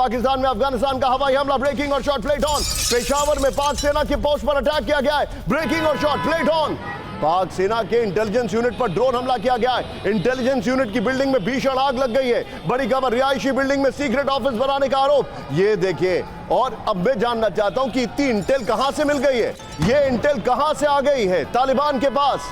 पाकिस्तान में अफगानिस्तान का हवाई हमला, ब्रेकिंग और शॉट प्लेट ऑन। पेशावर में पाक सेना की पोस्ट पर अटैक किया गया है, ब्रेकिंग और शॉट प्लेट ऑन। पाक सेना के इंटेलिजेंस यूनिट पर ड्रोन हमला किया गया है। इंटेलिजेंस यूनिट की बिल्डिंग में भीषण आग लग गई है। बड़ी खबर, रिहायशी बिल्डिंग में सीक्रेट ऑफिस बनाने का आरोप। ये देखिए, और अब मैं जानना चाहता हूं कि इतनी इंटेल कहां से मिल गई है, ये इंटेल कहां से आ गई है तालिबान के पास।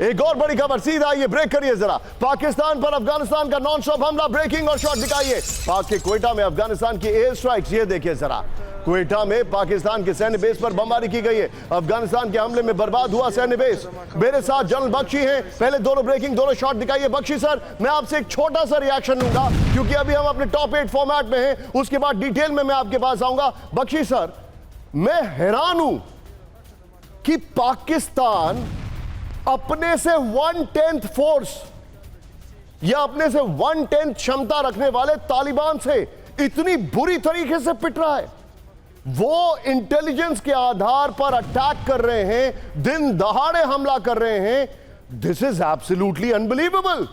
एक और बड़ी खबर, सीधा आइए, ब्रेक करिए जरा। पाकिस्तान पर अफगानिस्तान का नॉन स्टॉप हमला, ब्रेकिंग और शॉट दिखाइए। पाक के क्वेटा में अफगानिस्तान की एयर स्ट्राइक्स, ये देखिए जरा। क्वेटा में पाकिस्तान के सैन्य बेस पर बमबारी की गई है। अफगानिस्तान के हमले में बर्बाद हुआ सैन्य बेस। मेरे साथ जनरल बख्शी हैं। पहले दोनों ब्रेकिंग, दोनों शॉट दिखाइए। बख्शी सर, मैं आपसे एक छोटा सा रिएक्शन लूंगा क्योंकि अभी हम अपने टॉप 8 फॉर्मेट में हैं, उसके बाद डिटेल में मैं आपके पास आऊंगा। बख्शी सर, मैं हैरान हूं कि पाकिस्तान अपने से 1/10 फोर्स या अपने से 1/10 क्षमता रखने वाले तालिबान से इतनी बुरी तरीके से पिट रहा है। वो इंटेलिजेंस के आधार पर अटैक कर रहे हैं, दिन दहाड़े हमला कर रहे हैं। This is absolutely unbelievable.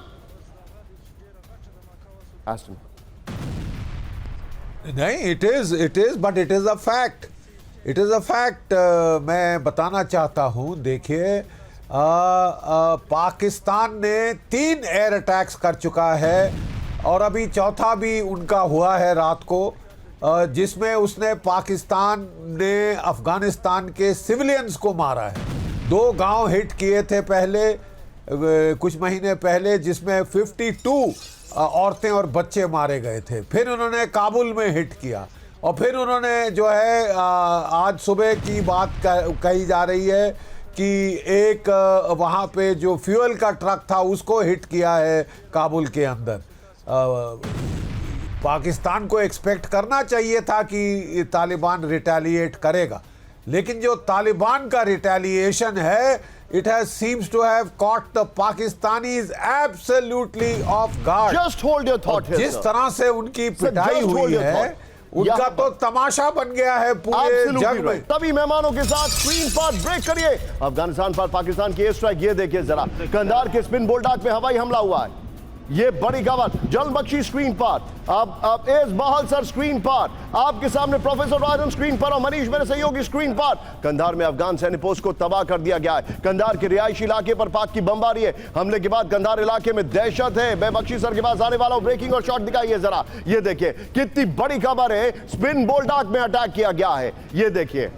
नहीं, it is but it is a fact. It is a fact. मैं बताना चाहता हूं, देखिए, पाकिस्तान ने 3 एयर अटैक्स कर चुका है और अभी चौथा भी उनका हुआ है रात को, जिसमें उसने पाकिस्तान ने अफगानिस्तान के सिविलियंस को मारा है। 2 गांव हिट किए थे पहले, कुछ महीने पहले, जिसमें 52 औरतें और बच्चे मारे गए थे। फिर उन्होंने काबुल में हिट किया और फिर उन्होंने जो है आज सुबह की बात कही जा रही है कि एक वहाँ पे जो फ्यूल का ट्रक था उसको हिट किया है काबुल के अंदर। पाकिस्तान को एक्सपेक्ट करना चाहिए था कि तालिबान रिटेलिएट करेगा, लेकिन जो तालिबान का रिटेलिएशन है, it has seems to have caught the Pakistanis absolutely off guard. Just hold your thought. जिस तरह से उनकी पिटाई हुई है, उनका तो तमाशा बन गया है पूरे जग में। तभी मेहमानों के साथ स्क्रीन पर ब्रेक करिए। अफगानिस्तान पर पाकिस्तान की एयर स्ट्राइक, ये देखिए जरा। कंधार के स्पिन बोल्डाक में हवाई हमला हुआ है, ये बड़ी खबर। जल बख्शी स्क्रीन पर, अब एस बहाल सर स्क्रीन पर, आपके सामने प्रोफेसर राजन स्क्रीन पर और मनीष मेरे सहयोगी स्क्रीन पर। कंधार में अफगान सैन्य पोस्ट को तबाह कर दिया गया है। कंधार के रिहायशी इलाके पर पाक की बमबारी है। हमले के बाद कंधार इलाके में दहशत है। मैं बख्शी सर के पास आने वाला हूं। ब्रेकिंग और शॉट दिखाइए जरा। ये देखिए कितनी बड़ी खबर है, स्पिन बोल्डाक में अटैक किया गया है। ये देखिए,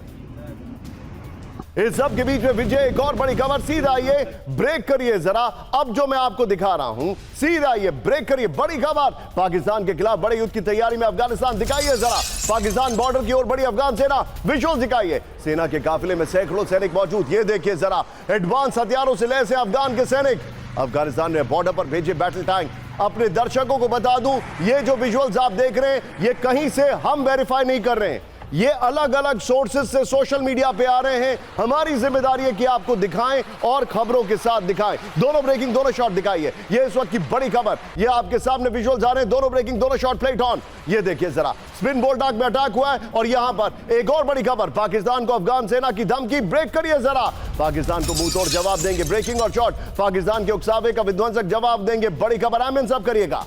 इस सब के बीच में विजय, एक और बड़ी खबर। सीधा आइए, ब्रेक करिए जरा। अब जो मैं आपको दिखा रहा हूं, सीधा आइए, ब्रेक करिए। बड़ी खबर, पाकिस्तान के खिलाफ बड़े युद्ध की तैयारी में अफगानिस्तान, दिखाइए जरा। पाकिस्तान बॉर्डर की ओर बड़ी अफगान सेना, विजुअल दिखाइए। सेना के काफिले में सैकड़ों सैनिक मौजूद, ये देखिए जरा। एडवांस हथियारों से लैस हैं अफगान के सैनिक। अफगानिस्तान ने बॉर्डर पर भेजे बैटल टैंक। अपने दर्शकों को बता दूं, ये जो विजुअल्स आप देख रहे हैं, ये कहीं से हम वेरीफाई नहीं कर रहे हैं, ये अलग अलग सोर्सेज से सोशल मीडिया पे आ रहे हैं। हमारी जिम्मेदारी है कि आपको दिखाएं और खबरों के साथ दिखाएं। दोनों ब्रेकिंग, दोनों शॉट दिखाइए। ये इस वक्त की बड़ी खबर, ये आपके सामने विजुअल्स आ रहे हैं। दोनों ब्रेकिंग, दोनों शॉट प्लेट ऑन। ये देखिए जरा, स्पिन बोल्डाक में अटैक हुआ है और यहां पर एक और बड़ी खबर, पाकिस्तान को अफगान सेना की धमकी। ब्रेक करिए जरा। पाकिस्तान को मुंह तोड़ जवाब देंगे, ब्रेकिंग और शॉट। पाकिस्तान के उकसावे का विध्वंसक जवाब देंगे, बड़ी खबर। आमिन सब करिएगा।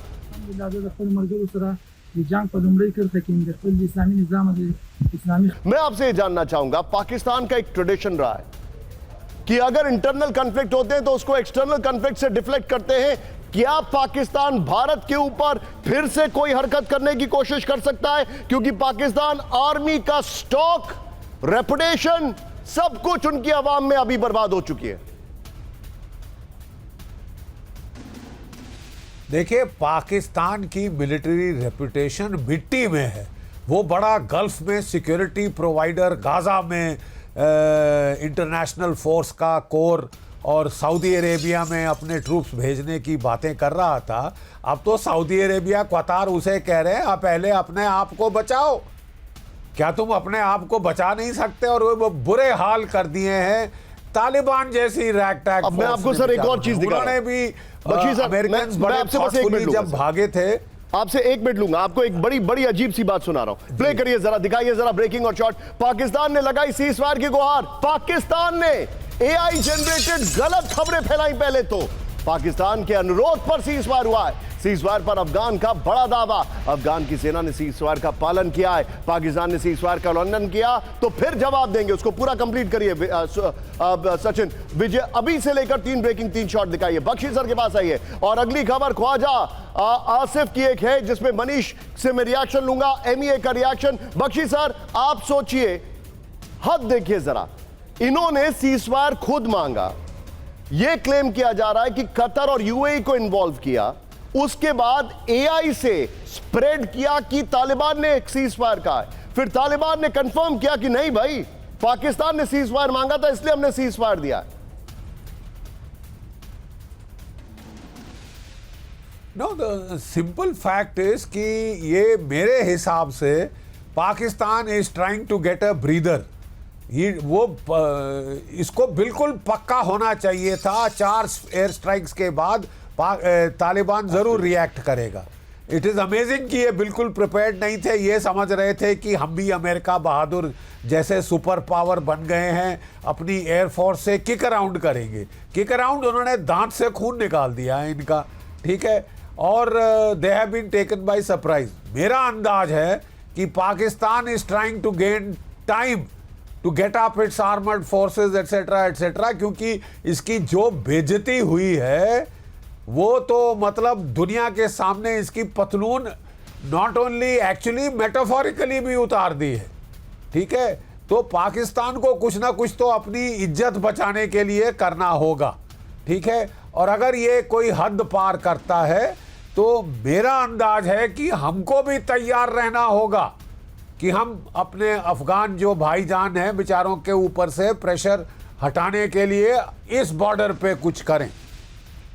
मैं आपसे जानना चाहूंगा, पाकिस्तान का एक ट्रेडिशन रहा है कि अगर इंटरनल कॉन्फ्लिक्ट होते हैं तो उसको एक्सटर्नल कॉन्फ्लिक्ट से डिफ्लेक्ट करते हैं। क्या पाकिस्तान भारत के ऊपर फिर से कोई हरकत करने की कोशिश कर सकता है? क्योंकि पाकिस्तान आर्मी का स्टॉक, रेपुटेशन, सब कुछ उनकी आवाम में अभी बर्बाद हो चुकी है। देखिए, पाकिस्तान की मिलिट्री रेपुटेशन मिट्टी में है। वो बड़ा गल्फ में सिक्योरिटी प्रोवाइडर, गाजा में इंटरनेशनल फोर्स का कोर और सऊदी अरेबिया में अपने ट्रूप्स भेजने की बातें कर रहा था। अब तो सऊदी अरेबिया, कतार उसे कह रहे हैं, आप पहले अपने आप को बचाओ। क्या तुम अपने आप को बचा नहीं सकते? और वो बुरे हाल कर दिए हैं तालिबान जैसी रैगटैग। अब मैं आपको सर एक और चीज दिखा, उन्होंने भी अमेरिकन बड़े थॉटफुली जब भागे थे। आपसे 1 मिनट लूंगा, आपको एक बड़ी अजीब सी बात सुना रहा हूं। प्ले करिए जरा, दिखाइए जरा ब्रेकिंग और शॉट। पाकिस्तान ने लगाई सीजफायर की गुहार। पाकिस्तान ने एआई जनरेटेड गलत खबरें फैलाई। पहले तो पाकिस्तान के अनुरोध पर सीज फायर हुआ है। सीज फायर पर अफगान का बड़ा दावा। अफगान की सेना ने सीज फायर का पालन किया है, पाकिस्तान ने सीज फायर का उल्लंघन किया तो फिर जवाब देंगे। उसको पूरा कंप्लीट करिए सचिन। विजय अभी से लेकर 3 ब्रेकिंग 3 शॉट दिखाइए। बख्शी सर के पास आइए। और अगली खबर ख्वाजा आसिफ की एक है जिसमें मनीष से मैं रिएक्शन लूंगा, एमईए का रिएक्शन। बख्शी सर आप सोचिए, हद देखिए जरा, इन्होंने सीज फायर खुद मांगा, यह क्लेम किया जा रहा है कि कतर और यूएई को इन्वॉल्व किया, उसके बाद एआई से स्प्रेड किया कि तालिबान ने एक सीज फायर कहा है, फिर तालिबान ने कंफर्म किया कि नहीं भाई पाकिस्तान ने सीज फायर मांगा था इसलिए हमने सीज फायर दिया है। No, the simple fact is कि ये मेरे हिसाब से Pakistan is trying to get a breather. इसको बिल्कुल पक्का होना चाहिए था 4 एयर स्ट्राइक्स के बाद तालिबान जरूर रिएक्ट करेगा। इट इज़ अमेजिंग कि ये बिल्कुल प्रिपेयर्ड नहीं थे। ये समझ रहे थे कि हम भी अमेरिका बहादुर जैसे सुपर पावर बन गए हैं, अपनी एयरफोर्स से किक अराउंड करेंगे। किक अराउंड उन्होंने दांत से खून निकाल दिया है इनका, ठीक है। और they have been taken by surprise. मेरा अंदाज है कि Pakistan is trying to gain time to get up its armoured forces etcetera etcetera, क्योंकि इसकी जो बेइज्जती हुई है वो तो मतलब दुनिया के सामने इसकी पतलून नॉट ओनली एक्चुअली मेटाफोरिकली भी उतार दी है, ठीक है। तो पाकिस्तान को कुछ ना कुछ तो अपनी इज्जत बचाने के लिए करना होगा, ठीक है। और अगर ये कोई हद पार करता है तो मेरा अंदाज है कि हमको भी तैयार रहना होगा कि हम अपने अफगान जो भाईजान हैं बेचारों के ऊपर से प्रेशर हटाने के लिए इस बॉर्डर पे कुछ करें।